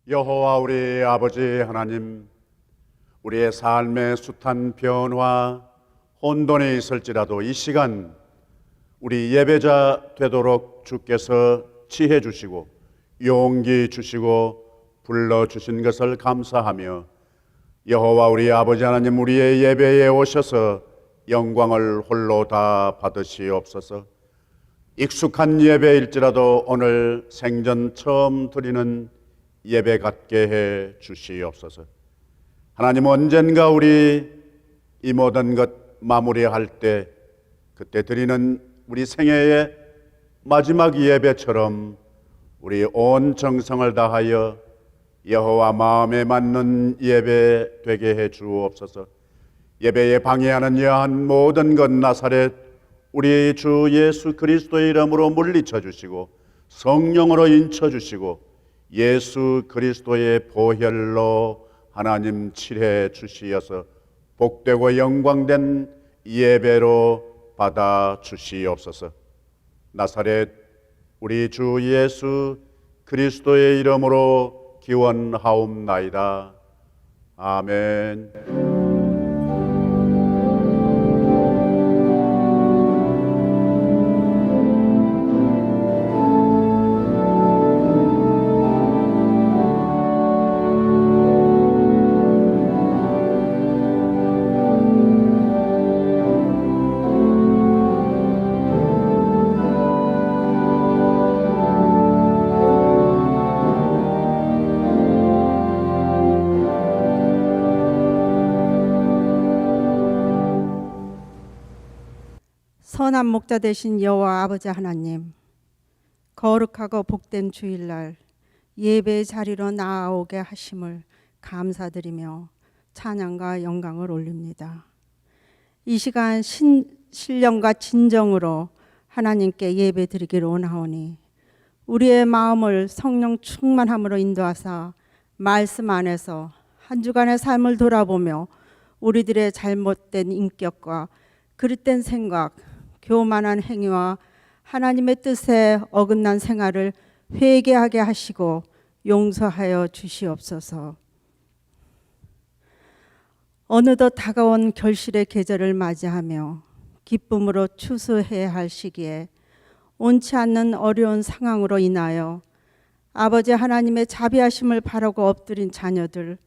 여호와 우리 아버지 하나님, 우리의 삶의 숱한 변화, 혼돈이 있을지라도 이 시간 우리 예배자 되도록 주께서 지혜 주시고 용기 주시고 불러주신 것을 감사하며, 여호와 우리 아버지 하나님, 우리의 예배에 오셔서 영광을 홀로 다 받으시옵소서. 익숙한 예배일지라도 오늘 생전 처음 드리는 예배 같게 해 주시옵소서. 하나님, 언젠가 우리 이 모든 것 마무리할 때, 그때 드리는 우리 생애의 마지막 예배처럼 우리 온 정성을 다하여 여호와 마음에 맞는 예배 되게 해 주옵소서. 예배에 방해하는 여한 모든 것 나사렛 우리 주 예수 그리스도의 이름으로 물리쳐 주시고 성령으로 인쳐 주시고 예수 그리스도의 보혈로 하나님 칠해 주시어서 복되고 영광된 예배로 받아 주시옵소서. 나사렛 우리 주 예수 그리스도의 이름으로 기원하옵나이다. 아멘. 선한 목자 되신 여호와 아버지 하나님, 거룩하고 복된 주일날 예배의 자리로 나아오게 하심을 감사드리며 찬양과 영광을 올립니다. 이 시간 신령과 진정으로 하나님께 예배 드리기를 원하오니 우리의 마음을 성령 충만함으로 인도하사 말씀 안에서 한 주간의 삶을 돌아보며 우리들의 잘못된 인격과 그릇된 생각, 교만한 행위와 하나님의 뜻에 어긋난 생활을 회개하게 하시고 용서하여 주시옵소서. 어느덧 다가온 결실의 계절을 맞이하며 기쁨으로 추수해야 할 시기에 온치 않는 어려운 상황으로 인하여 아버지 하나님의 자비하심을 바라고 엎드린 자녀들,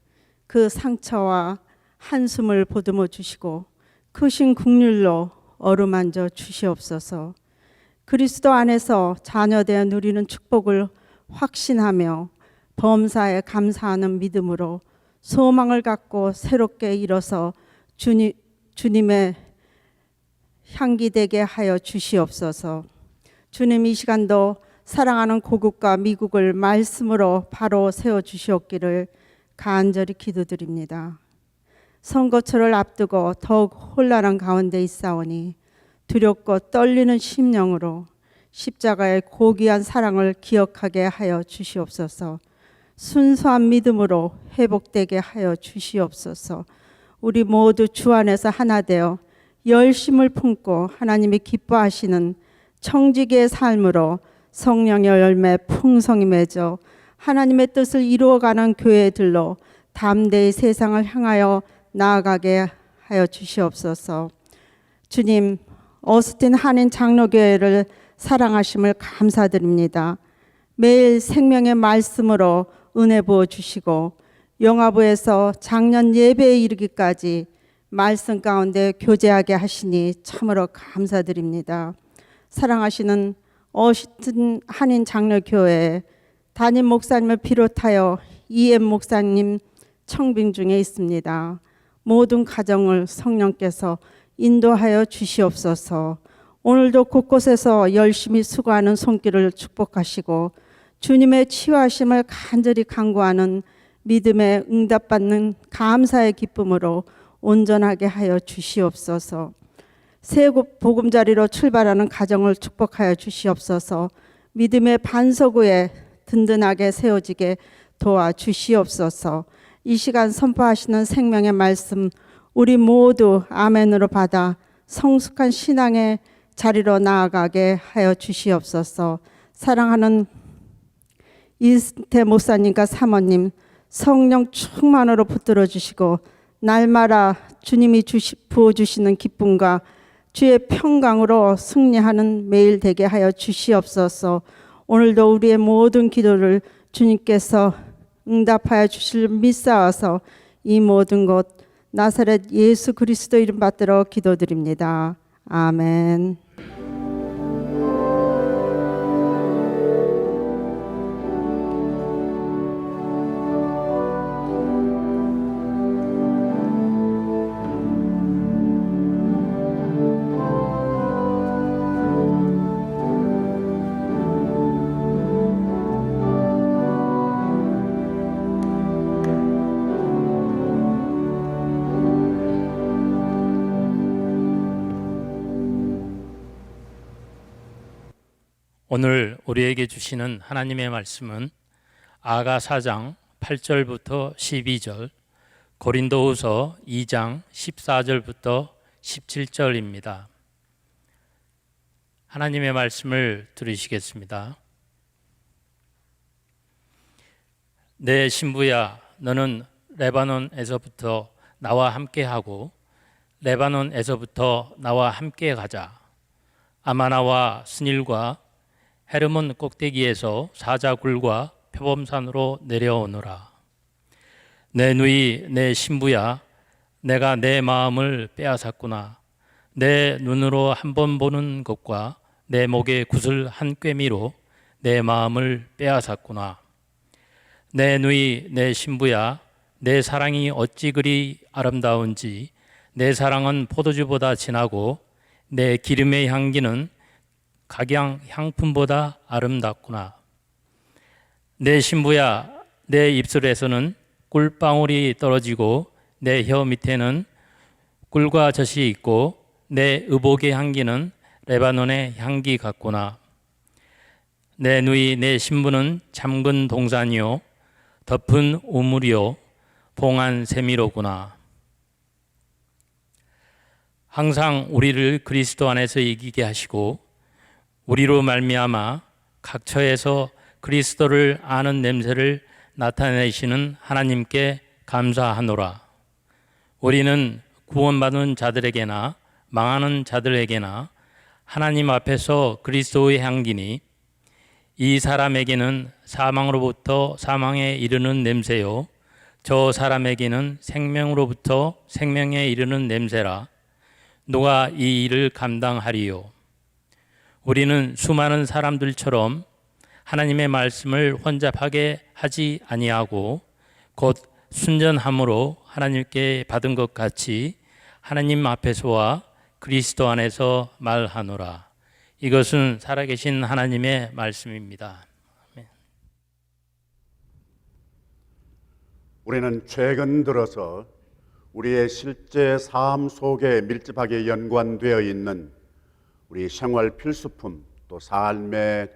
그 상처와 한숨을 보듬어 주시고 크신 긍휼로 어루만져 주시옵소서. 그리스도 안에서 자녀되어 누리는 축복을 확신하며 범사에 감사하는 믿음으로 소망을 갖고 새롭게 일어서 주님의 향기 되게 하여 주시옵소서. 주님, 이 시간도 사랑하는 고국과 미국을 말씀으로 바로 세워 주시옵기를 간절히 기도드립니다. 선거철을 앞두고 더욱 혼란한 가운데 있사오니 두렵고 떨리는 심령으로 십자가의 고귀한 사랑을 기억하게 하여 주시옵소서. 순수한 믿음으로 회복되게 하여 주시옵소서. 우리 모두 주 안에서 하나 되어 열심을 품고 하나님이 기뻐하시는 청지기의 삶으로 성령의 열매 풍성히 맺어 하나님의 뜻을 이루어가는 교회들로 담대히 세상을 향하여 나아가게 하여 주시옵소서. 주님, 어스틴 한인 장로교회를 사랑하심을 감사드립니다. 매일 생명의 말씀으로 은혜 부어 주시고 영화부에서 작년 예배에 이르기까지 말씀 가운데 교제하게 하시니 참으로 감사드립니다. 사랑하시는 어스틴 한인 장로교회 담임 목사님을 비롯하여 이엠 목사님 청빙 중에 있습니다. 모든 가정을 성령께서 인도하여 주시옵소서. 오늘도 곳곳에서 열심히 수고하는 손길을 축복하시고 주님의 치유하심을 간절히 간구하는 믿음의 응답받는 감사의 기쁨으로 온전하게 하여 주시옵소서. 새 보금자리로 출발하는 가정을 축복하여 주시옵소서. 믿음의 반석 위에 든든하게 세워지게 도와주시옵소서. 이 시간 선포하시는 생명의 말씀 우리 모두 아멘으로 받아 성숙한 신앙의 자리로 나아가게 하여 주시옵소서. 사랑하는 이태 목사님과 사모님 성령 충만으로 붙들어 주시고 날마다 주님이 부어주시는 기쁨과 주의 평강으로 승리하는 매일 되게 하여 주시옵소서. 오늘도 우리의 모든 기도를 주님께서 응답하여 주실 믿사와서 이 모든 것 나사렛 예수 그리스도 이름 받들어 기도드립니다. 아멘. 오늘 우리에게 주시는 하나님의 말씀은 아가 4장 8절부터 12절, 고린도후서 2장 14절부터 17절입니다. 하나님의 말씀을 들으시겠습니다. 내 신부야, 너는 레바논에서부터 나와 함께하고 레바논에서부터 나와 함께 가자. 아마나와 스닐과 헤르몬 꼭대기에서 사자굴과 표범산으로 내려오너라. 내 누이 내 신부야, 내가 내 마음을 빼앗았구나. 내 눈으로 한 번 보는 것과 내 목의 구슬 한 꿰미로 내 마음을 빼앗았구나. 내 누이 내 신부야, 내 사랑이 어찌 그리 아름다운지. 내 사랑은 포도주보다 진하고 내 기름의 향기는 각양 향품보다 아름답구나. 내 신부야, 내 입술에서는 꿀방울이 떨어지고 내 혀 밑에는 꿀과 젖이 있고 내 의복의 향기는 레바논의 향기 같구나. 내 누이 내 신부는 잠근 동산이요 덮은 우물이요 봉한 세미로구나. 항상 우리를 그리스도 안에서 이기게 하시고 우리로 말미암아 각 처에서 그리스도를 아는 냄새를 나타내시는 하나님께 감사하노라. 우리는 구원받은 자들에게나 망하는 자들에게나 하나님 앞에서 그리스도의 향기니 이 사람에게는 사망으로부터 사망에 이르는 냄새요 저 사람에게는 생명으로부터 생명에 이르는 냄새라. 누가 이 일을 감당하리요? 우리는 수많은 사람들처럼 하나님의 말씀을 혼잡하게 하지 아니하고 곧 순전함으로 하나님께 받은 것 같이 하나님 앞에서와 그리스도 안에서 말하노라. 이것은 살아계신 하나님의 말씀입니다. 아멘. 우리는 최근 들어서 우리의 실제 삶 속에 밀접하게 연관되어 있는 우리 생활 필수품 또 삶의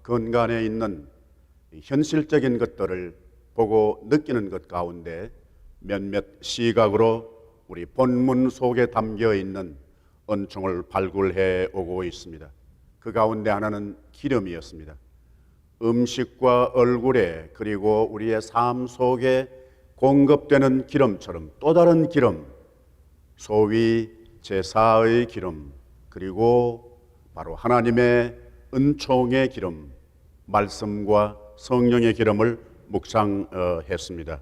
근간에 있는 현실적인 것들을 보고 느끼는 것 가운데 몇몇 시각으로 우리 본문 속에 담겨 있는 은총을 발굴해 오고 있습니다. 그 가운데 하나는 기름이었습니다. 음식과 얼굴에 그리고 우리의 삶 속에 공급되는 기름처럼 또 다른 기름, 소위 제사의 기름, 그리고 바로 하나님의 은총의 기름, 말씀과 성령의 기름을 묵상했습니다.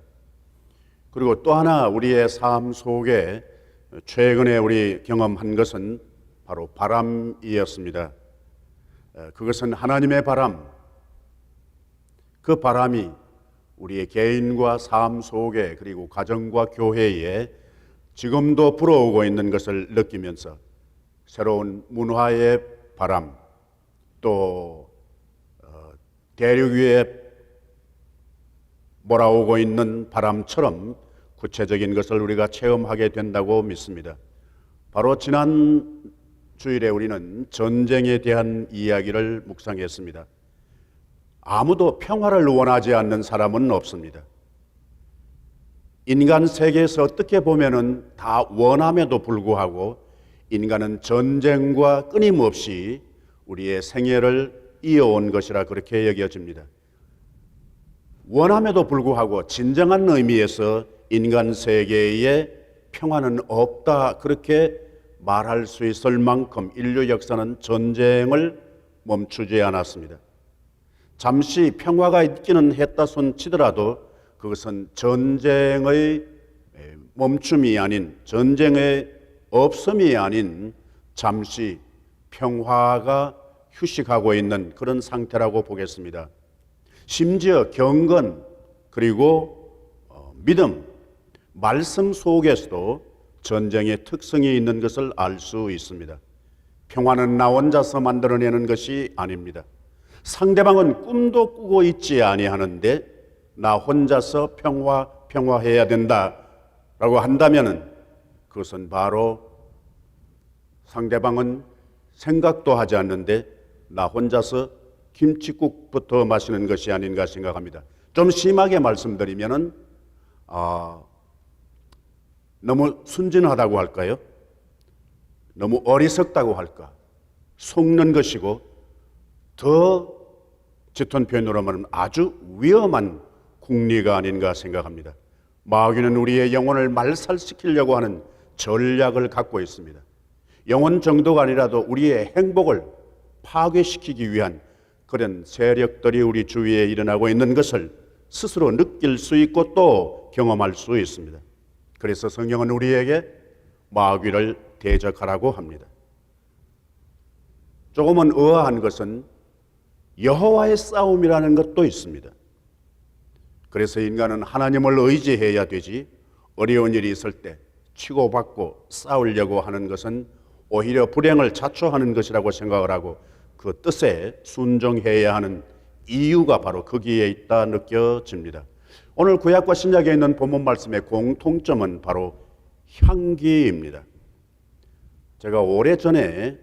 그리고 또 하나 우리의 삶 속에 최근에 우리 경험한 것은 바로 바람이었습니다. 그것은 하나님의 바람, 그 바람이 우리의 개인과 삶 속에 그리고 가정과 교회에 지금도 불어오고 있는 것을 느끼면서 새로운 문화의 바람, 또 대륙 위에 몰아오고 있는 바람처럼 구체적인 것을 우리가 체험하게 된다고 믿습니다. 바로 지난 주일에 우리는 전쟁에 대한 이야기를 묵상했습니다. 아무도 평화를 원하지 않는 사람은 없습니다. 인간 세계에서 어떻게 보면은 다 원함에도 불구하고 인간은 전쟁과 끊임없이 우리의 생애를 이어온 것이라 그렇게 여겨집니다. 원함에도 불구하고 진정한 의미에서 인간 세계에 평화는 없다, 그렇게 말할 수 있을 만큼 인류 역사는 전쟁을 멈추지 않았습니다. 잠시 평화가 있기는 했다 손 치더라도 그것은 전쟁의 멈춤이 아닌, 전쟁의 없음이 아닌 잠시 평화가 휴식하고 있는 그런 상태라고 보겠습니다. 심지어 경건 그리고 믿음, 말씀 속에서도 전쟁의 특성이 있는 것을 알 수 있습니다. 평화는 나 혼자서 만들어내는 것이 아닙니다. 상대방은 꿈도 꾸고 있지 아니하는데 나 혼자서 평화해야 된다라고 한다면 그것은 바로 상대방은 생각도 하지 않는데 나 혼자서 김칫국부터 마시는 것이 아닌가 생각합니다. 좀 심하게 말씀드리면은 너무 순진하다고 할까요? 너무 어리석다고 할까? 속는 것이고 더 짙은 표현으로 말하면 아주 위험한 국리가 아닌가 생각합니다. 마귀는 우리의 영혼을 말살시키려고 하는 전략을 갖고 있습니다. 영혼 정도가 아니라도 우리의 행복을 파괴시키기 위한 그런 세력들이 우리 주위에 일어나고 있는 것을 스스로 느낄 수 있고 또 경험할 수 있습니다. 그래서 성경은 우리에게 마귀를 대적하라고 합니다. 조금은 의아한 것은 여호와의 싸움이라는 것도 있습니다. 그래서 인간은 하나님을 의지해야 되지 어려운 일이 있을 때 치고받고 싸우려고 하는 것은 오히려 불행을 자초하는 것이라고 생각을 하고 그 뜻에 순종해야 하는 이유가 바로 거기에 있다 느껴집니다. 오늘 구약과 신약에 있는 본문 말씀의 공통점은 바로 향기입니다. 제가 오래전에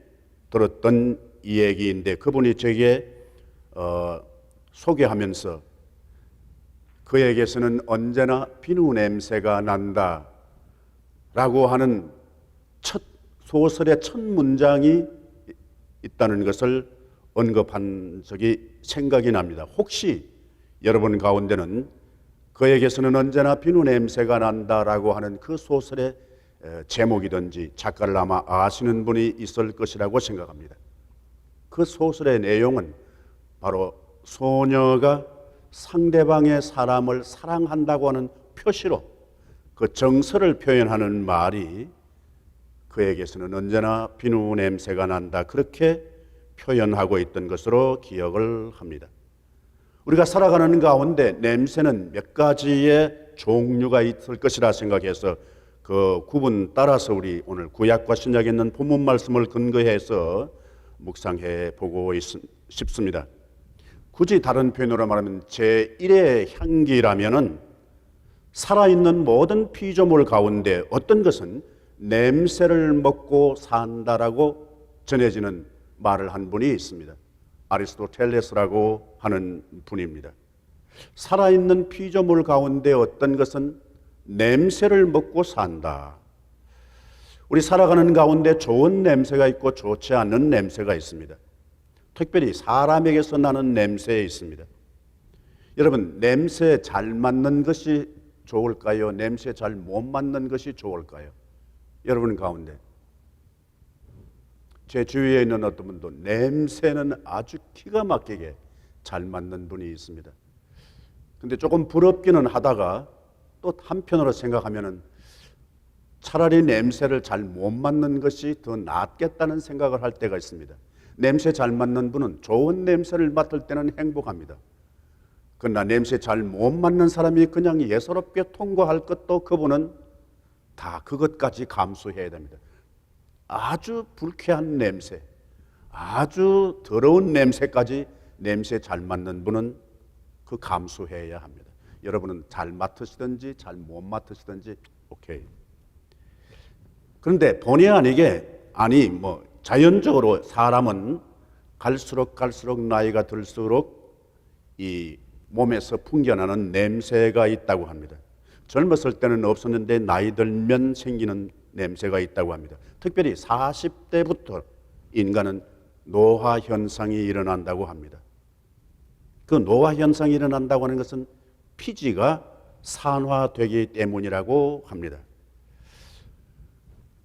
들었던 이 얘기인데 그분이 제게 소개하면서 그에게서는 언제나 비누 냄새가 난다 라고 하는 소설의 첫 문장이 있다는 것을 언급한 적이 생각이 납니다. 혹시 여러분 가운데는 그에게서는 언제나 비누 냄새가 난다라고 하는 그 소설의 제목이든지 작가를 아마 아시는 분이 있을 것이라고 생각합니다. 그 소설의 내용은 바로 소녀가 상대방의 사람을 사랑한다고 하는 표시로 그 정서를 표현하는 말이 그에게서는 언제나 비누 냄새가 난다, 그렇게 표현하고 있던 것으로 기억을 합니다. 우리가 살아가는 가운데 냄새는 몇 가지의 종류가 있을 것이라 생각해서 그 구분 따라서 우리 오늘 구약과 신약에 있는 본문 말씀을 근거해서 묵상해 보고 싶습니다. 굳이 다른 표현으로 말하면 제1의 향기라면은 살아있는 모든 피조물 가운데 어떤 것은 냄새를 먹고 산다라고 전해지는 말을 한 분이 있습니다. 아리스토텔레스라고 하는 분입니다. 살아있는 피조물 가운데 어떤 것은 냄새를 먹고 산다. 우리 살아가는 가운데 좋은 냄새가 있고 좋지 않은 냄새가 있습니다. 특별히 사람에게서 나는 냄새에 있습니다. 여러분, 냄새 잘 맞는 것이 좋을까요? 냄새 잘 못 맞는 것이 좋을까요? 여러분 가운데 제 주위에 있는 어떤 분도 냄새는 아주 기가 막히게 잘 맞는 분이 있습니다. 근데 조금 부럽기는 하다가 또 한편으로 생각하면은 차라리 냄새를 잘 못 맡는 것이 더 낫겠다는 생각을 할 때가 있습니다. 냄새 잘 맡는 분은 좋은 냄새를 맡을 때는 행복합니다. 그러나 냄새 잘 못 맡는 사람이 그냥 예사롭게 통과할 것도 그분은 다 그것까지 감수해야 됩니다. 아주 불쾌한 냄새, 아주 더러운 냄새까지 냄새 잘 맡는 분은 그 감수해야 합니다. 여러분은 잘 맡으시든지 잘 못 맡으시든지 오케이. 그런데 본의 아니게 자연적으로 사람은 갈수록 나이가 들수록 이 몸에서 풍겨나는 냄새가 있다고 합니다. 젊었을 때는 없었는데 나이 들면 생기는 냄새가 있다고 합니다. 특별히 40대부터 인간은 노화 현상이 일어난다고 합니다. 그 노화 현상이 일어난다고 하는 것은 피지가 산화되기 때문이라고 합니다.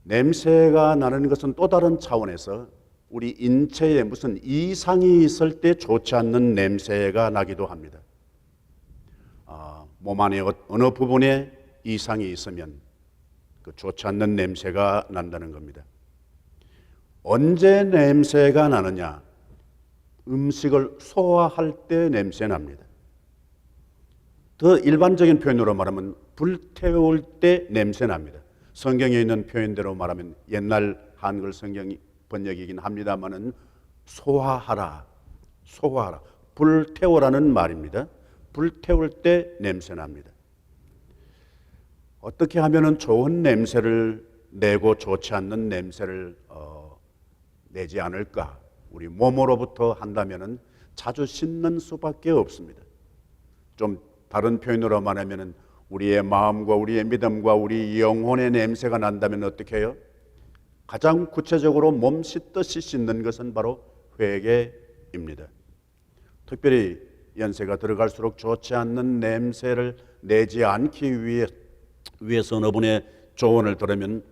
냄새가 나는 것은 또 다른 차원에서 우리 인체에 무슨 이상이 있을 때 좋지 않는 냄새가 나기도 합니다. 몸 안에 어느 부분에 이상이 있으면 그 좋지 않는 냄새가 난다는 겁니다. 언제 냄새가 나느냐? 음식을 소화할 때 냄새 납니다. 더 일반적인 표현으로 말하면 불태울 때 냄새 납니다. 성경에 있는 표현대로 말하면 옛날 한글 성경 번역이긴 합니다만은 소화하라, 불태우라는 말입니다. 불태울 때 냄새 납니다. 어떻게 하면은 좋은 냄새를 내고 좋지 않는 냄새를 내지 않을까? 우리 몸으로부터 한다면은 자주 씻는 수밖에 없습니다. 좀 다른 표현으로 말하면은 우리의 마음과 우리의 믿음과 우리 영혼의 냄새가 난다면 어떻게 해요? 가장 구체적으로 몸 씻듯이 씻는 것은 바로 회개입니다. 특별히 연세가 들어갈수록 좋지 않는 냄새를 내지 않기 위해서 어느 분의 조언을 들으면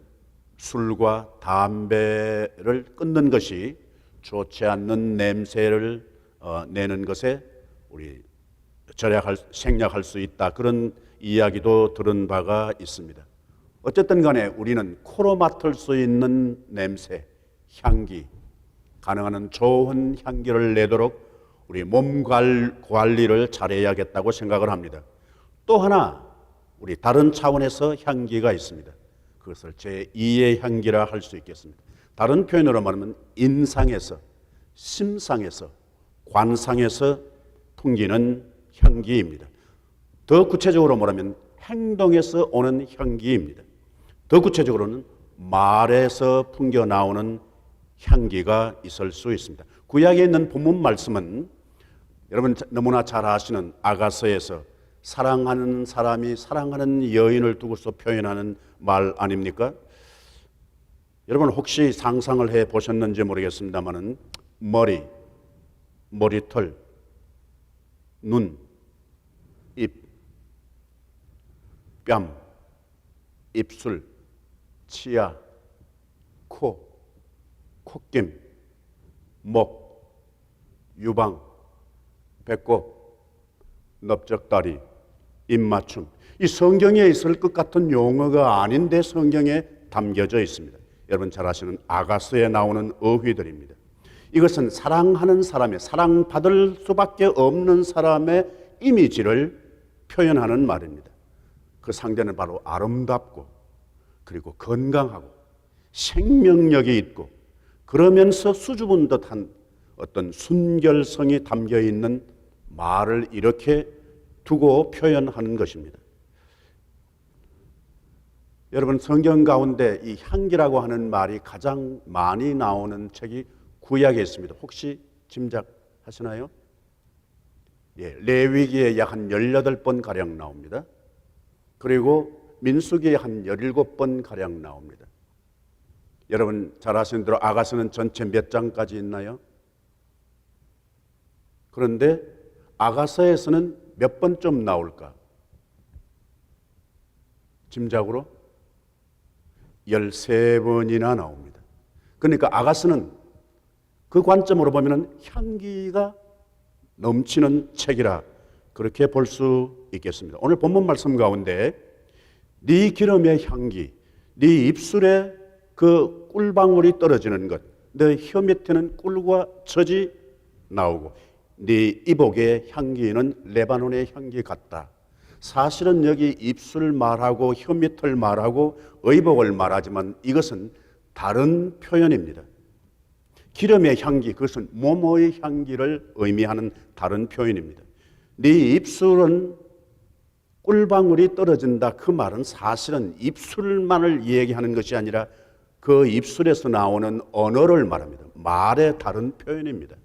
술과 담배를 끊는 것이 좋지 않는 냄새를 내는 것에 우리 생략할 수 있다. 그런 이야기도 들은 바가 있습니다. 어쨌든 간에 우리는 코로 맡을 수 있는 냄새, 향기, 가능한 한 좋은 향기를 내도록 우리 몸 관리를 잘해야겠다고 생각을 합니다. 또 하나 우리 다른 차원에서 향기가 있습니다. 그것을 제2의 향기라 할 수 있겠습니다. 다른 표현으로 말하면 인상에서, 심상에서, 관상에서 풍기는 향기입니다. 더 구체적으로 말하면 행동에서 오는 향기입니다. 더 구체적으로는 말에서 풍겨 나오는 향기가 있을 수 있습니다. 구약에 있는 본문 말씀은 여러분 너무나 잘 아시는 아가서에서 사랑하는 사람이 사랑하는 여인을 두고서 표현하는 말 아닙니까? 여러분 혹시 상상을 해 보셨는지 모르겠습니다만은 머리털, 눈, 입, 뺨, 입술, 치아, 코, 콧김, 목, 유방, 배꼽, 넓적다리, 입맞춤. 이 성경에 있을 것 같은 용어가 아닌데 성경에 담겨져 있습니다. 여러분 잘 아시는 아가서에 나오는 어휘들입니다. 이것은 사랑하는 사람의, 사랑받을 수밖에 없는 사람의 이미지를 표현하는 말입니다. 그 상대는 바로 아름답고 그리고 건강하고 생명력이 있고 그러면서 수줍은 듯한 어떤 순결성이 담겨 있는 말을 이렇게 두고 표현하는 것입니다. 여러분 성경 가운데 이 향기라고 하는 말이 가장 많이 나오는 책이 구약에 있습니다. 혹시 짐작하시나요? 예, 레위기에 약 한 18번 가량 나옵니다. 그리고 민수기에 한 17번 가량 나옵니다. 여러분 잘 아시는 대로 아가서는 전체 몇 장까지 있나요? 그런데 아가서에서는 몇 번쯤 나올까? 짐작으로 13번이나 나옵니다. 그러니까 아가서는 그 관점으로 보면 향기가 넘치는 책이라 그렇게 볼 수 있겠습니다. 오늘 본문 말씀 가운데 네 기름의 향기, 네 입술에 그 꿀방울이 떨어지는 것, 네 혀 밑에는 꿀과 젖이 나오고 네 이복의 향기는 레바논의 향기 같다. 사실은 여기 입술 말하고 혀 밑을 말하고 의복을 말하지만 이것은 다른 표현입니다. 기름의 향기, 그것은 모모의 향기를 의미하는 다른 표현입니다. 네 입술은 꿀방울이 떨어진다. 그 말은 사실은 입술만을 얘기하는 것이 아니라 그 입술에서 나오는 언어를 말합니다. 말의 다른 표현입니다.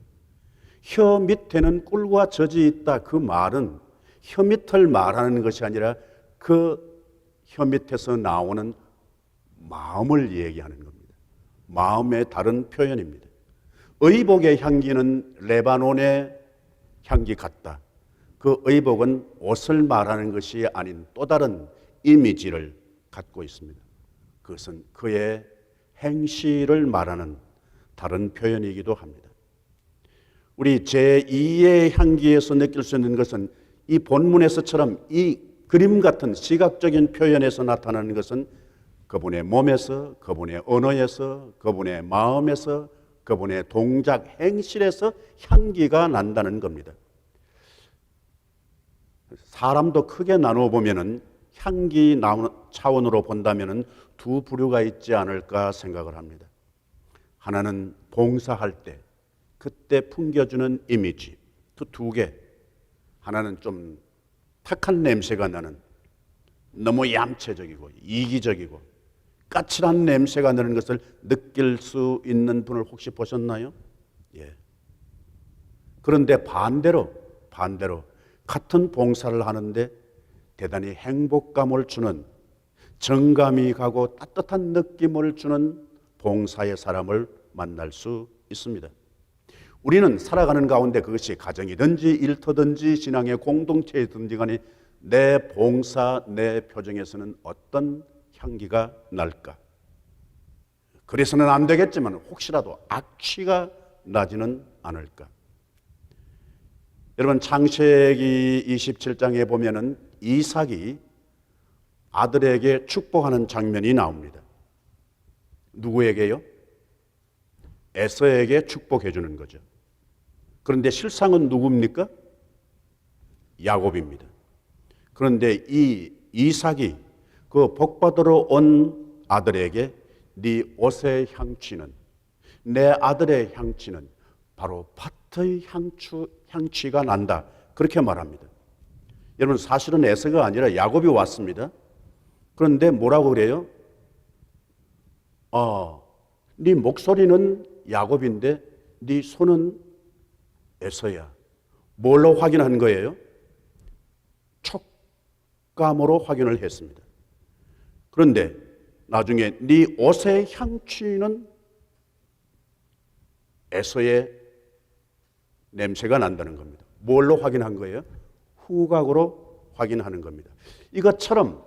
혀 밑에는 꿀과 젖이 있다. 그 말은 혀 밑을 말하는 것이 아니라 그 혀 밑에서 나오는 마음을 얘기하는 겁니다. 마음의 다른 표현입니다. 의복의 향기는 레바논의 향기 같다. 그 의복은 옷을 말하는 것이 아닌 또 다른 이미지를 갖고 있습니다. 그것은 그의 행실을 말하는 다른 표현이기도 합니다. 우리 제2의 향기에서 느낄 수 있는 것은 이 본문에서처럼 이 그림 같은 시각적인 표현에서 나타나는 것은 그분의 몸에서, 그분의 언어에서, 그분의 마음에서, 그분의 동작, 행실에서 향기가 난다는 겁니다. 사람도 크게 나누어 보면은 향기 차원으로 본다면은 두 부류가 있지 않을까 생각을 합니다. 하나는 봉사할 때 그때 풍겨주는 이미지, 그 두 개. 하나는 좀 탁한 냄새가 나는, 너무 얌체적이고 이기적이고 까칠한 냄새가 나는 것을 느낄 수 있는 분을 혹시 보셨나요? 예. 그런데 반대로 같은 봉사를 하는데 대단히 행복감을 주는, 정감이 가고 따뜻한 느낌을 주는 봉사의 사람을 만날 수 있습니다. 우리는 살아가는 가운데 그것이 가정이든지 일터든지 신앙의 공동체이든지 간에 내 봉사, 내 표정에서는 어떤 향기가 날까? 그래서는 안 되겠지만 혹시라도 악취가 나지는 않을까? 여러분, 창세기 27장에 보면은 이삭이 아들에게 축복하는 장면이 나옵니다. 누구에게요? 에서에게 축복해 주는 거죠. 그런데 실상은 누굽니까? 야곱입니다. 그런데 이 이삭이 그 복받으러 온 아들에게 네 옷의 향취는, 내 아들의 향취는 바로 밭의 향취가 난다, 그렇게 말합니다. 여러분, 사실은 에서가 아니라 야곱이 왔습니다. 그런데 뭐라고 그래요? 네 목소리는 야곱인데 네 손은 에서야. 뭘로 확인한 거예요? 촉감으로 확인을 했습니다. 그런데 나중에 네 옷의 향취는 에서의 냄새가 난다는 겁니다. 뭘로 확인한 거예요? 후각으로 확인하는 겁니다. 이것처럼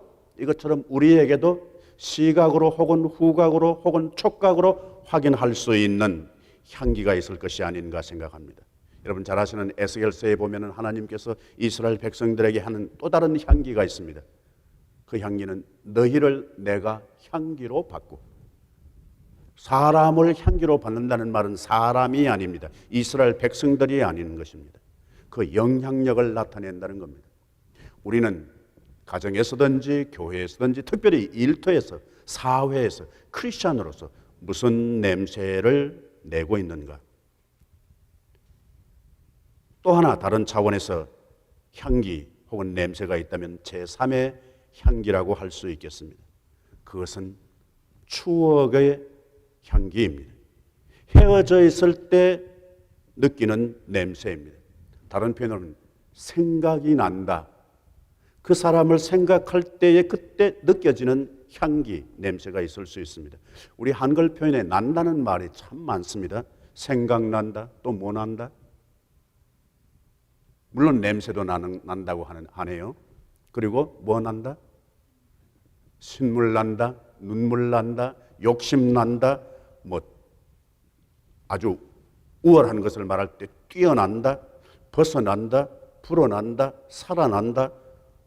우리에게도 시각으로 혹은 후각으로 혹은 촉각으로 확인할 수 있는 향기가 있을 것이 아닌가 생각합니다. 여러분 잘 아시는 에스겔서에 보면 하나님께서 이스라엘 백성들에게 하는 또 다른 향기가 있습니다. 그 향기는 너희를 내가 향기로 바꾸고, 사람을 향기로 받는다는 말은 사람이 아닙니다. 이스라엘 백성들이 아닌 것입니다. 그 영향력을 나타낸다는 겁니다. 우리는 가정에서든지 교회에서든지 특별히 일터에서, 사회에서, 크리스찬으로서 무슨 냄새를 내고 있는가? 또 하나 다른 차원에서 향기 혹은 냄새가 있다면 제3의 향기라고 할 수 있겠습니다. 그것은 추억의 향기입니다. 헤어져 있을 때 느끼는 냄새입니다. 다른 표현으로는 생각이 난다. 그 사람을 생각할 때에 그때 느껴지는 향기, 냄새가 있을 수 있습니다. 우리 한글 표현에 난다는 말이 참 많습니다. 생각난다, 또 뭐 난다? 물론 냄새도 난다고 하네요. 그리고 뭐 난다? 신물 난다, 눈물 난다, 욕심 난다, 뭐 아주 우월한 것을 말할 때 뛰어난다, 벗어난다, 불어난다, 살아난다,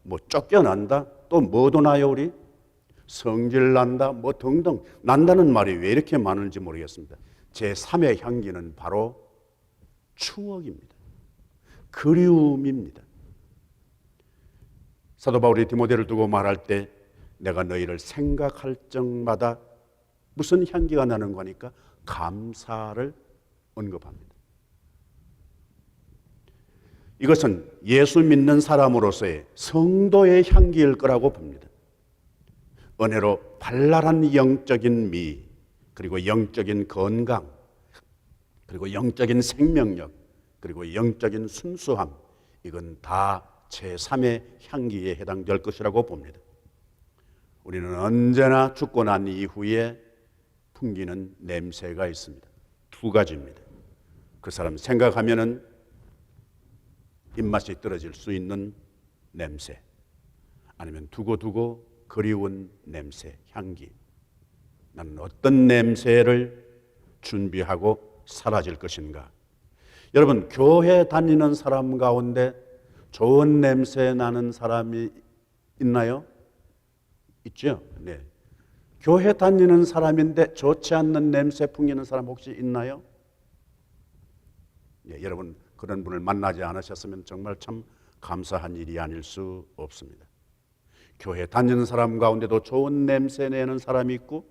뭐 쫓겨난다, 또 뭐도 나요 우리? 성질난다, 뭐 등등. 난다는 말이 왜 이렇게 많은지 모르겠습니다. 제3의 향기는 바로 추억입니다. 그리움입니다. 사도 바울이 디모데를 두고 말할 때 내가 너희를 생각할 적마다 무슨 향기가 나는 거니까 감사를 언급합니다. 이것은 예수 믿는 사람으로서의 성도의 향기일 거라고 봅니다. 은혜로 발랄한 영적인 미, 그리고 영적인 건강, 그리고 영적인 생명력, 그리고 영적인 순수함, 이건 다 제3의 향기에 해당될 것이라고 봅니다. 우리는 언제나 죽고 난 이후에 풍기는 냄새가 있습니다. 두 가지입니다. 그 사람 생각하면은 입맛이 떨어질 수 있는 냄새, 아니면 두고두고 그리운 냄새, 향기. 나는 어떤 냄새를 준비하고 사라질 것인가? 여러분, 교회 다니는 사람 가운데 좋은 냄새 나는 사람이 있나요? 있죠? 네. 교회 다니는 사람인데 좋지 않는 냄새 풍기는 사람 혹시 있나요? 네, 여러분 그런 분을 만나지 않으셨으면 정말 참 감사한 일이 아닐 수 없습니다. 교회 다니는 사람 가운데도 좋은 냄새 내는 사람이 있고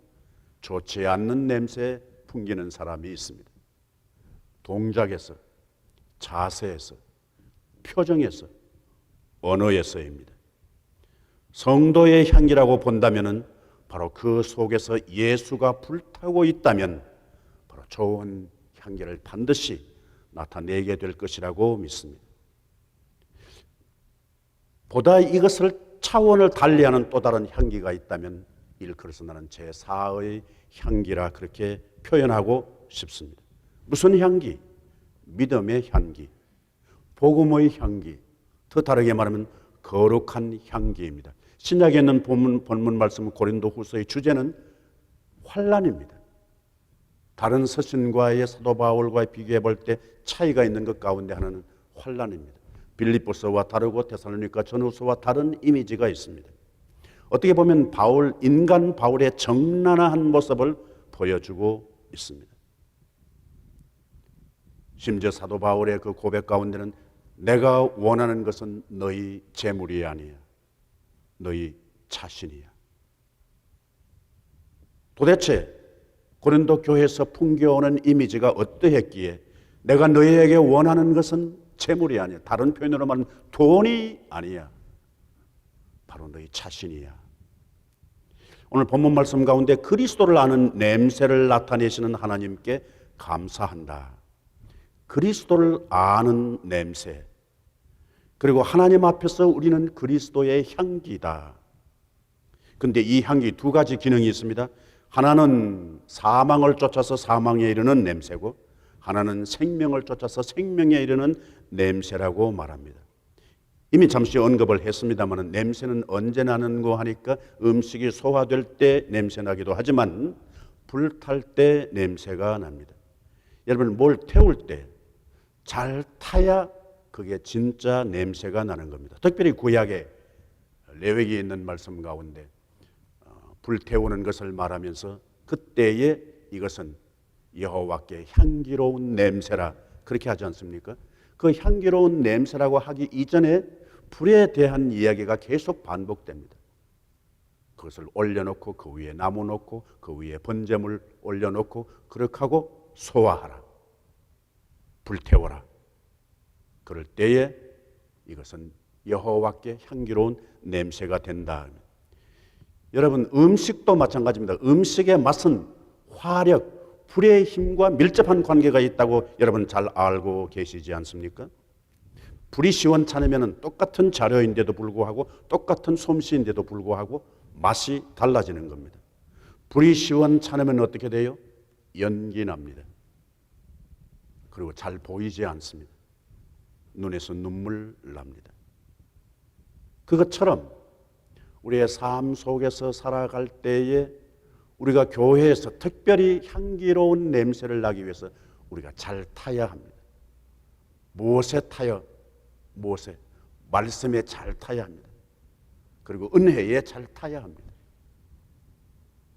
좋지 않는 냄새 풍기는 사람이 있습니다. 동작에서, 자세에서, 표정에서, 언어에서입니다. 성도의 향기라고 본다면 바로 그 속에서 예수가 불타고 있다면 바로 좋은 향기를 반드시 나타내게 될 것이라고 믿습니다. 보다 이것을 차원을 달리하는 또 다른 향기가 있다면 일컬어서 나는 제4의 향기라 그렇게 표현하고 싶습니다. 무슨 향기? 믿음의 향기, 복음의 향기, 더 다르게 말하면 거룩한 향기입니다. 신약에 있는 본문 말씀 고린도후서의 주제는 환난입니다. 다른 서신과의 사도 바울과 비교해 볼 때 차이가 있는 것 가운데 하나는 환난입니다. 빌립보서와 다르고 데살로니가 전후서와 다른 이미지가 있습니다. 어떻게 보면 인간 바울의 정난한 모습을 보여주고 있습니다. 심지어 사도 바울의 그 고백 가운데는 내가 원하는 것은 너희 재물이 아니야, 너희 자신이야. 도대체 고린도 교회에서 풍겨오는 이미지가 어떠했기에 내가 너희에게 원하는 것은 재물이 아니야, 다른 표현으로 말하면 돈이 아니야, 바로 너희 자신이야. 오늘 본문 말씀 가운데 그리스도를 아는 냄새를 나타내시는 하나님께 감사한다. 그리스도를 아는 냄새, 그리고 하나님 앞에서 우리는 그리스도의 향기다. 그런데 이 향기 두 가지 기능이 있습니다. 하나는 사망을 쫓아서 사망에 이르는 냄새고 하나는 생명을 쫓아서 생명에 이르는 냄새라고 말합니다. 이미 잠시 언급을 했습니다만 냄새는 언제 나는고 하니까 음식이 소화될 때 냄새 나기도 하지만 불탈 때 냄새가 납니다. 여러분 뭘 태울 때 잘 타야 그게 진짜 냄새가 나는 겁니다. 특별히 구약에 레위기에 있는 말씀 가운데 불태우는 것을 말하면서 그때에 이것은 여호와께 향기로운 냄새라 그렇게 하지 않습니까? 그 향기로운 냄새라고 하기 이전에 불에 대한 이야기가 계속 반복됩니다. 그것을 올려놓고 그 위에 나무 놓고 그 위에 번제물 올려놓고 그렇게 하고 소화하라, 불태워라. 그럴 때에 이것은 여호와께 향기로운 냄새가 된다. 여러분 음식도 마찬가지입니다. 음식의 맛은 화력, 불의 힘과 밀접한 관계가 있다고 여러분 잘 알고 계시지 않습니까? 불이 시원찮으면 똑같은 자료인데도 불구하고 똑같은 솜씨인데도 불구하고 맛이 달라지는 겁니다. 불이 시원찮으면 어떻게 돼요? 연기 납니다. 그리고 잘 보이지 않습니다. 눈에서 눈물 납니다. 그것처럼 우리의 삶 속에서 살아갈 때에 우리가 교회에서 특별히 향기로운 냄새를 나기 위해서 우리가 잘 타야 합니다. 무엇에 타요? 무엇에? 말씀에 잘 타야 합니다. 그리고 은혜에 잘 타야 합니다.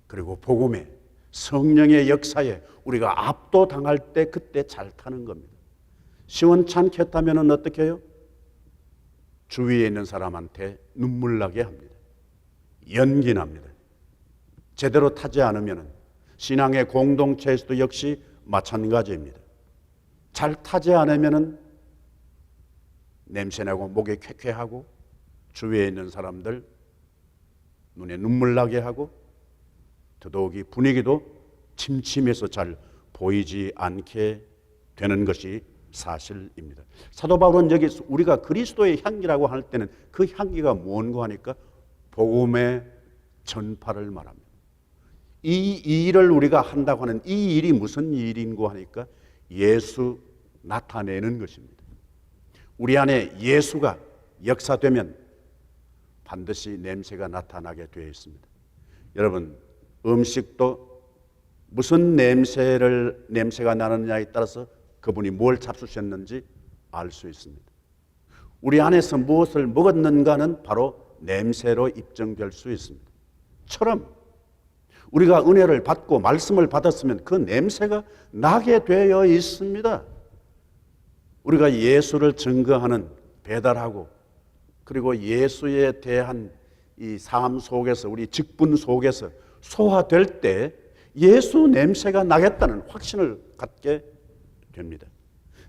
그리고 복음에, 성령의 역사에 우리가 압도당할 때 그때 잘 타는 겁니다. 시원찮게 타면 어떻게 해요? 주위에 있는 사람한테 눈물 나게 합니다. 연기 납니다. 제대로 타지 않으면 신앙의 공동체에서도 역시 마찬가지입니다. 잘 타지 않으면 냄새나고 목에 쾌쾌하고 주위에 있는 사람들 눈에 눈물 나게 하고 더더욱이 분위기도 침침해서 잘 보이지 않게 되는 것이 사실입니다. 사도 바울은 여기서 우리가 그리스도의 향기라고 할 때는 그 향기가 뭔고 하니까 복음의 전파를 말합니다. 이 일을 우리가 한다고 하는 이 일이 무슨 일인고 하니까 예수 나타내는 것입니다. 우리 안에 예수가 역사되면 반드시 냄새가 나타나게 되어 있습니다. 여러분, 음식도 무슨 냄새가 나느냐에 따라서 그분이 뭘 잡수셨는지 알 수 있습니다. 우리 안에서 무엇을 먹었는가는 바로 냄새로 입증될 수 있습니다. 처럼 우리가 은혜를 받고 말씀을 받았으면 그 냄새가 나게 되어 있습니다. 우리가 예수를 증거하는, 배달하고, 그리고 예수에 대한 이 삶 속에서, 우리 직분 속에서 소화될 때 예수 냄새가 나겠다는 확신을 갖게 됩니다.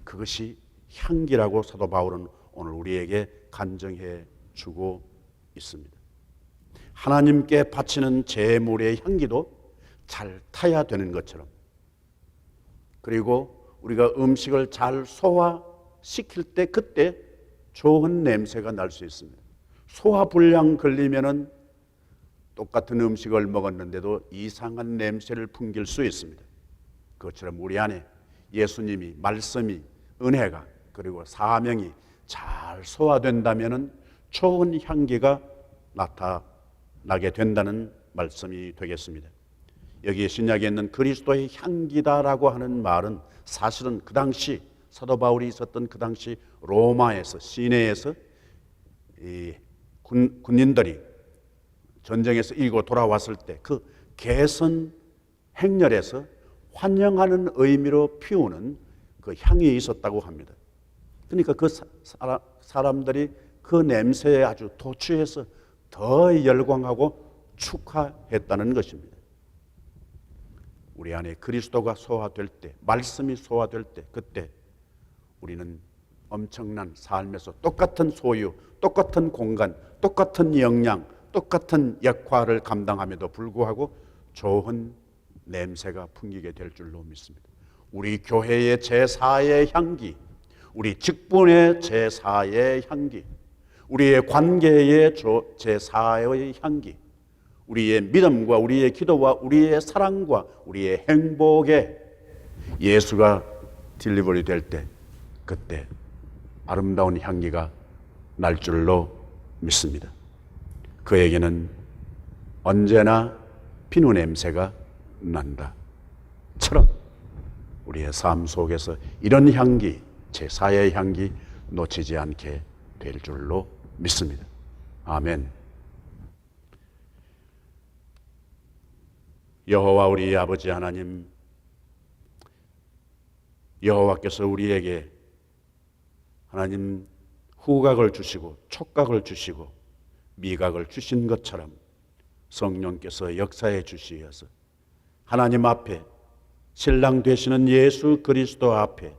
그것이 향기라고 사도 바울은 오늘 우리에게 간증해 주고 있습니다. 하나님께 바치는 제물의 향기도 잘 타야 되는 것처럼, 그리고 우리가 음식을 잘 소화시킬 때 그때 좋은 냄새가 날 수 있습니다. 소화불량 걸리면은 똑같은 음식을 먹었는데도 이상한 냄새를 풍길 수 있습니다. 그것처럼 우리 안에 예수님이, 말씀이, 은혜가, 그리고 사명이 잘 소화된다면은 좋은 향기가 나타나게 된다는 말씀이 되겠습니다. 여기에 신약에 있는 그리스도의 향기다라고 하는 말은 사실은 그 당시 사도 바울이 있었던 그 당시 로마에서, 시내에서 이 군인들이 전쟁에서 이기고 돌아왔을 때 그 개선 행렬에서 환영하는 의미로 피우는 그 향이 있었다고 합니다. 그러니까 그 사람들이 그 냄새에 아주 도취해서 더 열광하고 축하했다는 것입니다. 우리 안에 그리스도가 소화될 때, 말씀이 소화될 때, 그때 우리는 엄청난 삶에서 똑같은 소유, 똑같은 공간, 똑같은 역량, 똑같은 역할을 감당함에도 불구하고 좋은 냄새가 풍기게 될 줄로 믿습니다. 우리 교회의 제사의 향기, 우리 직분의 제사의 향기, 우리의 관계의 제사의 향기, 우리의 믿음과 우리의 기도와 우리의 사랑과 우리의 행복에 예수가 딜리버리 될 때, 그때 아름다운 향기가 날 줄로 믿습니다. 그에게는 언제나 비누 냄새가 난다 처럼 우리의 삶 속에서 이런 향기, 제사의 향기 놓치지 않게 될 줄로 믿습니다. 아멘. 여호와 우리 아버지 하나님, 여호와께서 우리에게 하나님 후각을 주시고 촉각을 주시고 미각을 주신 것처럼 성령께서 역사해 주시어서 하나님 앞에, 신랑 되시는 예수 그리스도 앞에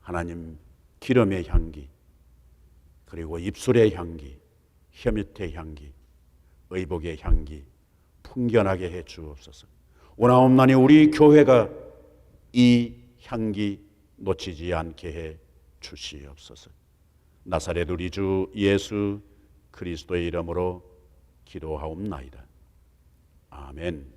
하나님 기름의 향기, 그리고 입술의 향기, 혀 밑의 향기, 의복의 향기 풍겨나게 해 주옵소서. 원하옵나니 우리 교회가 이 향기 놓치지 않게 해 주시옵소서. 나사렛 우리 주 예수 그리스도의 이름으로 기도하옵나이다. 아멘.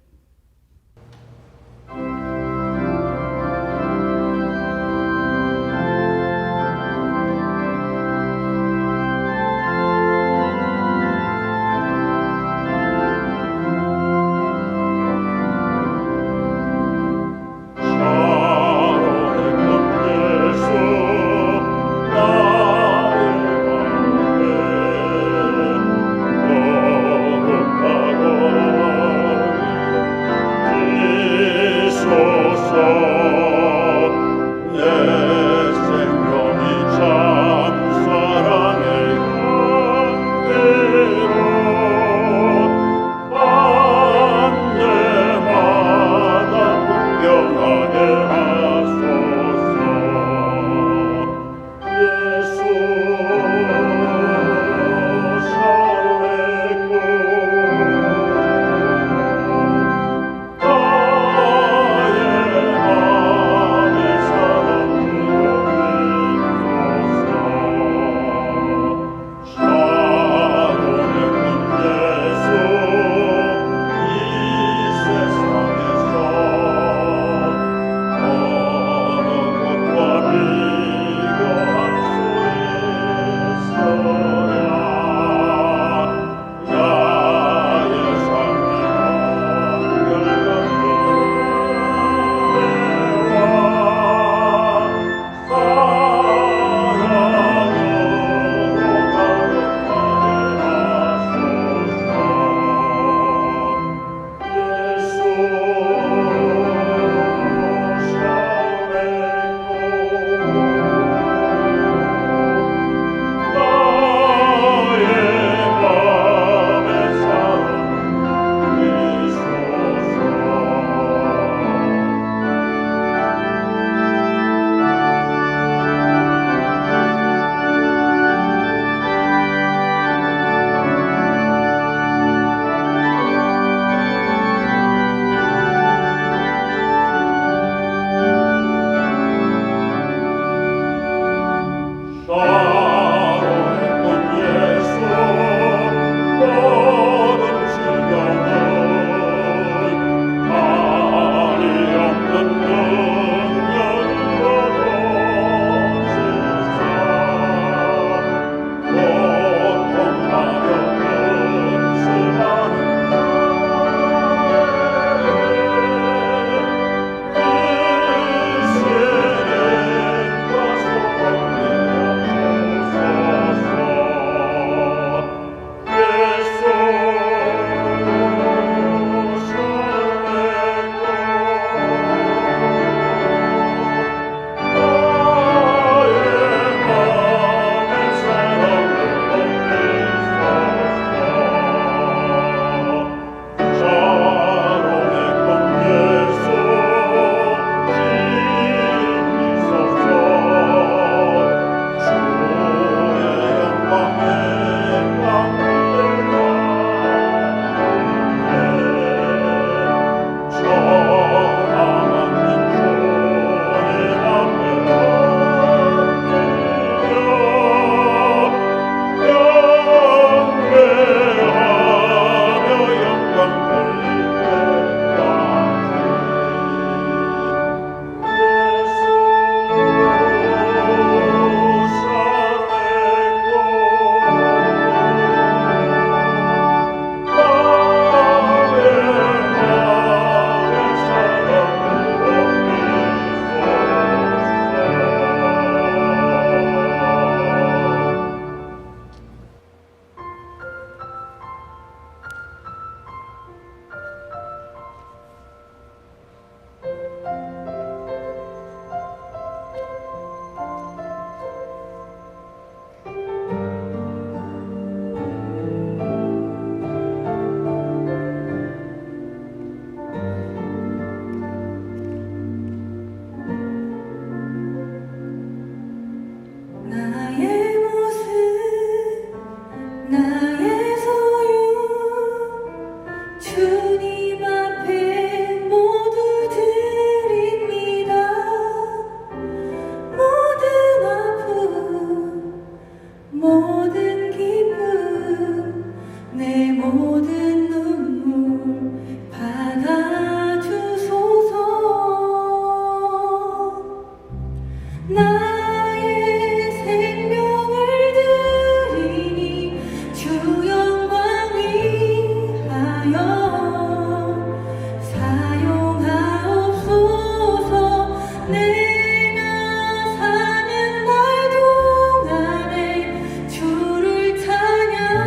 주를 찬양하며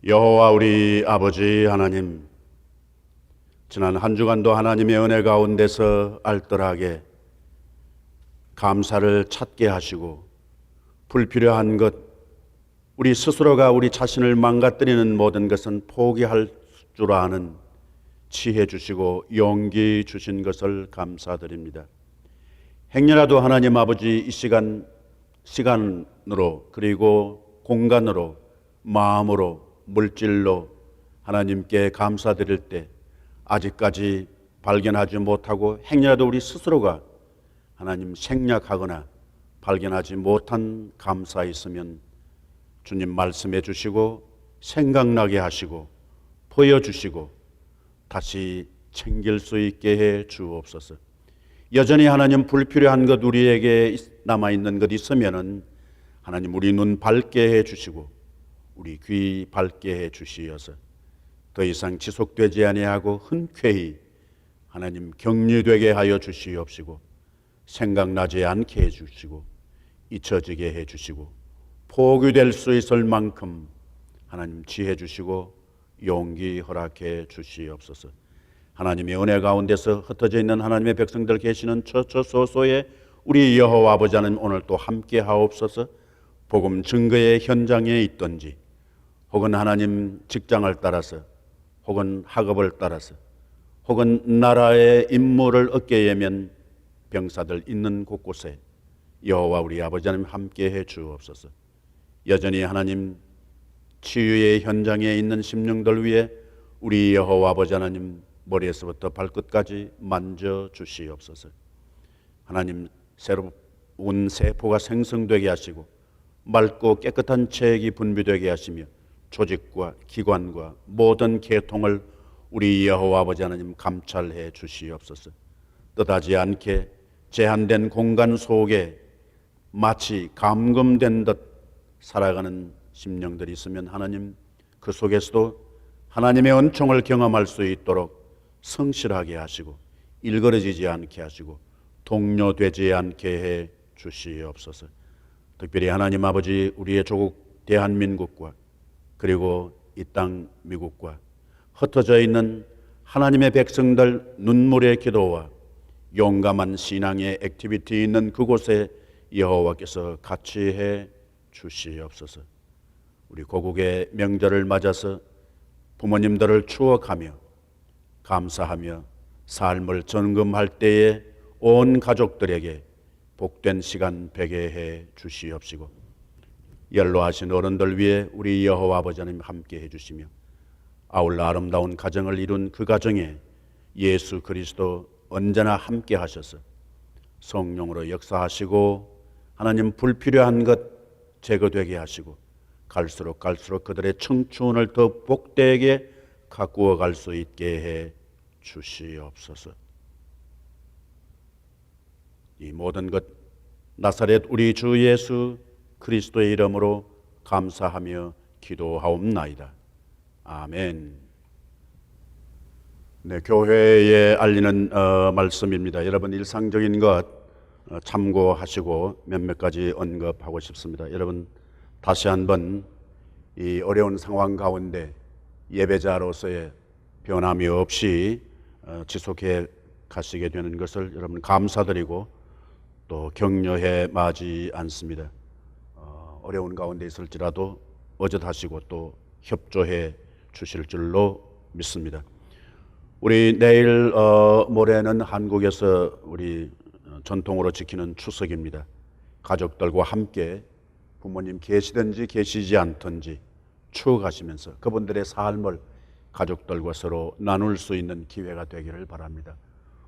여호와 우리 아버지 하나님, 지난 한 주간도 하나님의 은혜 가운데서 알뜰하게 감사를 찾게 하시고 불필요한 것, 우리 스스로가 우리 자신을 망가뜨리는 모든 것은 포기할 줄 아는 지혜 주시고 용기 주신 것을 감사드립니다. 행여라도 하나님 아버지 이 시간으로 그리고 공간으로 마음으로 물질로 하나님께 감사드릴 때 아직까지 발견하지 못하고 행여라도 우리 스스로가 하나님 생략하거나 발견하지 못한 감사 있으면 주님 말씀해 주시고 생각나게 하시고 보여주시고 다시 챙길 수 있게 해 주옵소서. 여전히 하나님 불필요한 것 우리에게 남아있는 것 있으면은 하나님 우리 눈 밝게 해 주시고 우리 귀 밝게 해 주시어서 더 이상 지속되지 아니하고 흔쾌히 하나님 격리되게 하여 주시옵시고 생각나지 않게 해 주시고 잊혀지게 해 주시고 포기될 수 있을 만큼 하나님 지혜 주시고 용기 허락해 주시옵소서. 하나님의 은혜 가운데서 흩어져 있는 하나님의 백성들 계시는 처처소소에 우리 여호와 아버지 하나님 오늘 또 함께 하옵소서. 복음 증거의 현장에 있든지 혹은 하나님 직장을 따라서 혹은 학업을 따라서 혹은 나라의 임무를 어깨에면 병사들 있는 곳곳에 여호와 우리 아버지 하나님 함께 해 주옵소서. 여전히 하나님 치유의 현장에 있는 심령들 위에 우리 여호와 아버지 하나님 머리에서부터 발끝까지 만져 주시옵소서. 하나님 새로운 세포가 생성되게 하시고 맑고 깨끗한 체액이 분비되게 하시며 조직과 기관과 모든 계통을 우리 여호와 아버지 하나님 감찰해 주시옵소서. 뜻하지 않게 제한된 공간 속에 마치 감금된 듯 살아가는 심령들이 있으면 하나님 그 속에서도 하나님의 은총을 경험할 수 있도록 성실하게 하시고 일그러지지 않게 하시고 동료되지 않게 해 주시옵소서. 특별히 하나님 아버지 우리의 조국 대한민국과 그리고 이 땅 미국과 흩어져 있는 하나님의 백성들 눈물의 기도와 용감한 신앙의 액티비티 있는 그곳에 여호와께서 같이 해 주시옵소서. 우리 고국의 명절을 맞아서 부모님들을 추억하며 감사하며 삶을 점검할 때에 온 가족들에게 복된 시간 되게 해 주시옵시고 연로하신 어른들 위해 우리 여호와 아버지 하나님 함께 해주시며 아울러 아름다운 가정을 이룬 그 가정에 예수 그리스도 언제나 함께 하셔서 성령으로 역사하시고 하나님 불필요한 것 제거되게 하시고 갈수록 그들의 청춘을 더 복되게 가꾸어 갈 수 있게 해 주시옵소서. 이 모든 것 나사렛 우리 주 예수 그리스도의 이름으로 감사하며 기도하옵나이다. 아멘. 네, 교회에 알리는 말씀입니다. 여러분 일상적인 것 참고하시고 몇몇 가지 언급하고 싶습니다. 여러분 다시 한번 이 어려운 상황 가운데 예배자로서의 변함이 없이 지속해 가시게 되는 것을 여러분 감사드리고 또 격려해 마지 않습니다. 어려운 가운데 있을지라도 어젓하시고 또 협조해 주실 줄로 믿습니다. 우리 내일 모레는 한국에서 우리 전통으로 지키는 추석입니다. 가족들과 함께 부모님 계시든지 계시지 않든지 추억하시면서 그분들의 삶을 가족들과 서로 나눌 수 있는 기회가 되기를 바랍니다.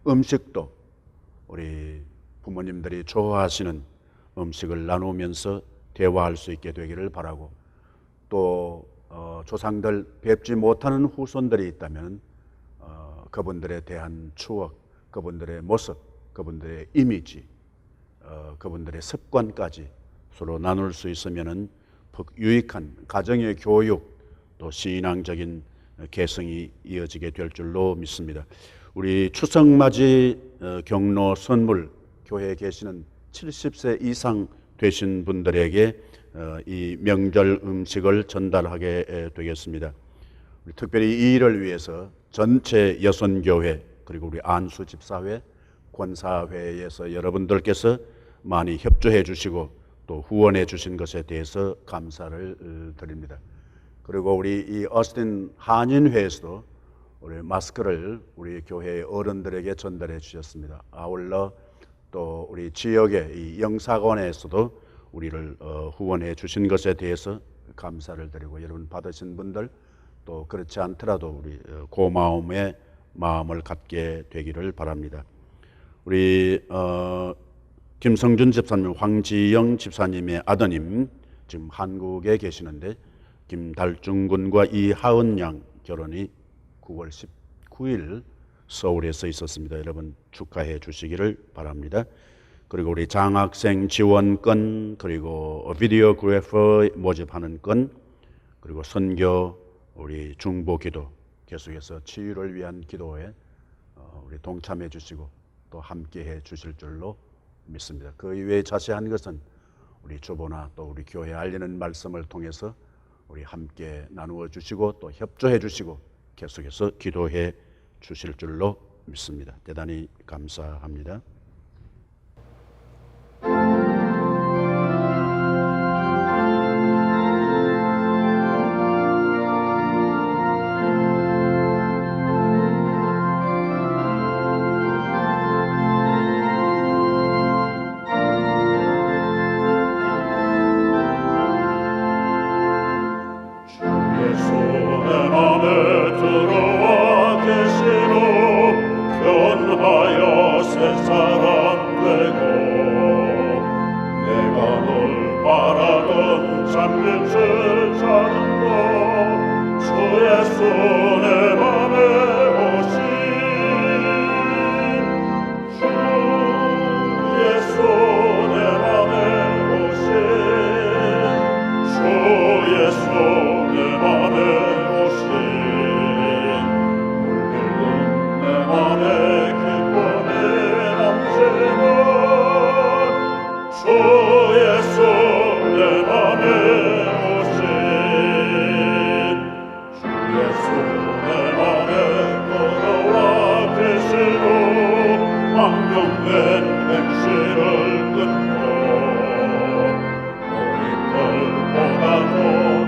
음식도 우리 부모님들이 좋아하시는 음식을 나누면서 대화할 수 있게 되기를 바라고 또 조상들 뵙지 못하는 후손들이 있다면 그분들에 대한 추억, 그분들의 모습, 그분들의 이미지, 그분들의 습관까지 서로 나눌 수 있으면은 유익한 가정의 교육 또 신앙적인 개성이 이어지게 될 줄로 믿습니다. 우리 추석맞이 경로 선물 교회에 계시는 70세 이상 되신 분들에게 이 명절 음식을 전달하게 되겠습니다. 우리 특별히 이 일을 위해서 전체 여선교회 그리고 우리 안수집사회, 권사회에서 여러분들께서 많이 협조해 주시고 또 후원해 주신 것에 대해서 감사를 드립니다. 그리고 우리 이 어스틴 한인회에서도 우리 마스크를 우리 교회 어른들에게 전달해 주셨습니다. 아울러 또 우리 지역의 이 영사관에서도 우리를 후원해 주신 것에 대해서 감사를 드리고, 여러분 받으신 분들 또 그렇지 않더라도 우리 고마움의 마음을 갖게 되기를 바랍니다. 우리 김성준 집사님, 황지영 집사님의 아드님 지금 한국에 계시는데 김달중 군과 이하은 양 결혼이 9월 19일 서울에서 있었습니다. 여러분 축하해 주시기를 바랍니다. 그리고 우리 장학생 지원권, 그리고 비디오그래퍼 모집하는 건, 그리고 선교, 우리 중보기도 계속해서 치유를 위한 기도에 우리 동참해 주시고 또 함께해 주실 줄로 믿습니다. 그 이외에 자세한 것은 우리 주보나 또 우리 교회 알리는 말씀을 통해서 우리 함께 나누어 주시고 또 협조해 주시고 계속해서 기도해 주실 줄로 믿습니다. 대단히 감사합니다.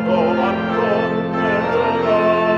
더 많던 내 전화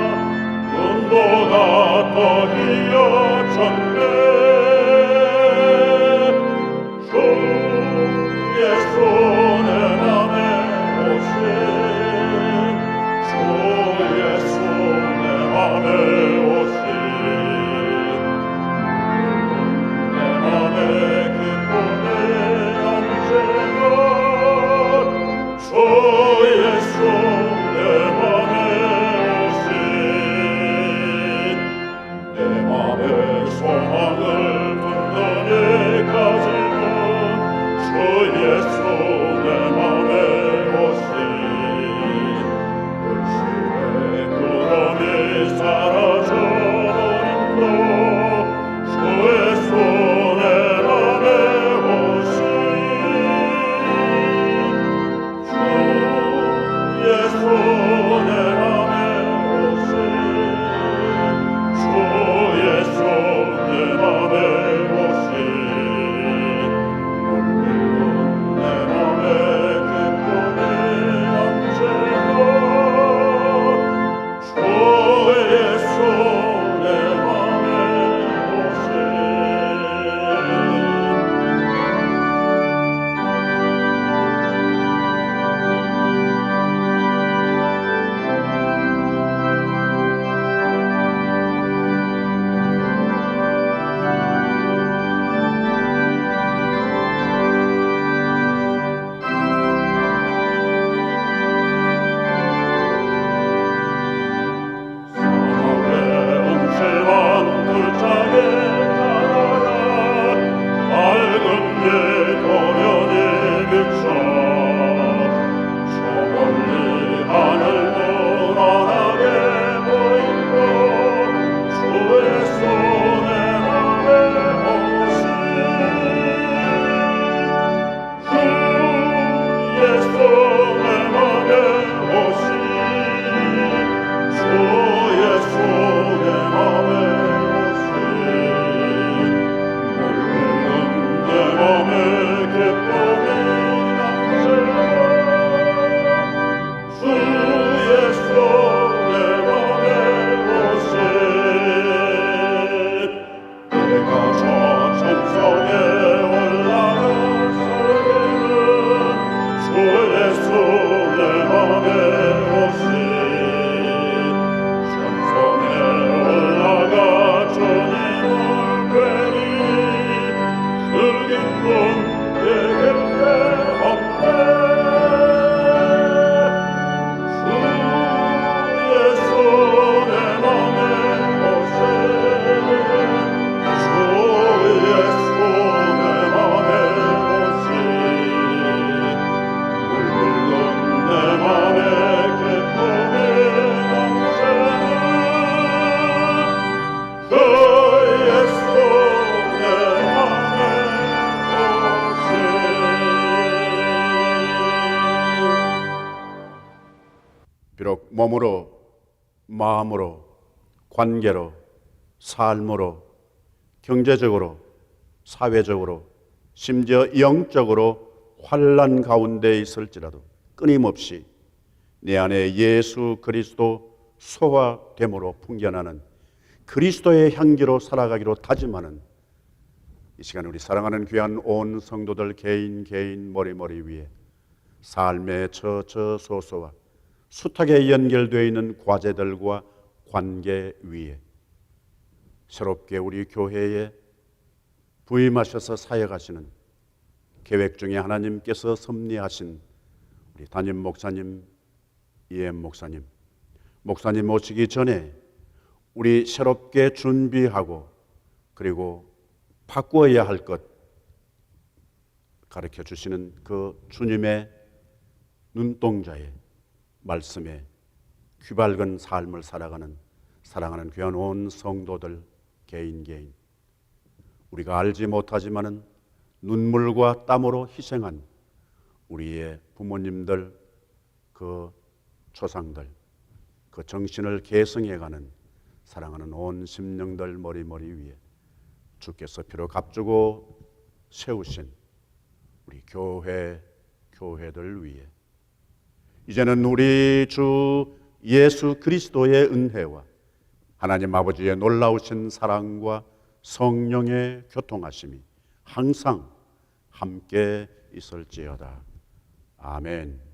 비록 몸으로, 마음으로, 관계로, 삶으로, 경제적으로, 사회적으로, 심지어 영적으로 환난 가운데 있을지라도 끊임없이 내 안에 예수 그리스도 소화됨으로 풍겨나는 그리스도의 향기로 살아가기로 다짐하는 이 시간 우리 사랑하는 귀한 온 성도들 개인 머리 위에 삶의 저저소소와 숱하게 연결되어 있는 과제들과 관계 위에 새롭게 우리 교회에 부임하셔서 사역하시는 계획 중에 하나님께서 섭리하신 우리 담임 목사님, 이엠 목사님, 목사님 모시기 전에 우리 새롭게 준비하고 그리고 바꾸어야 할 것 가르쳐 주시는 그 주님의 눈동자에 말씀에 귀밝은 삶을 살아가는 사랑하는 귀한 온 성도들 개인 우리가 알지 못하지만은 눈물과 땀으로 희생한 우리의 부모님들 그 조상들 그 정신을 계승해가는 사랑하는 온 심령들 머리 위에 주께서 피로 값주고 세우신 우리 교회들 위에 이제는 우리 주 예수 그리스도의 은혜와 하나님 아버지의 놀라우신 사랑과 성령의 교통하심이 항상 함께 있을지어다. 아멘.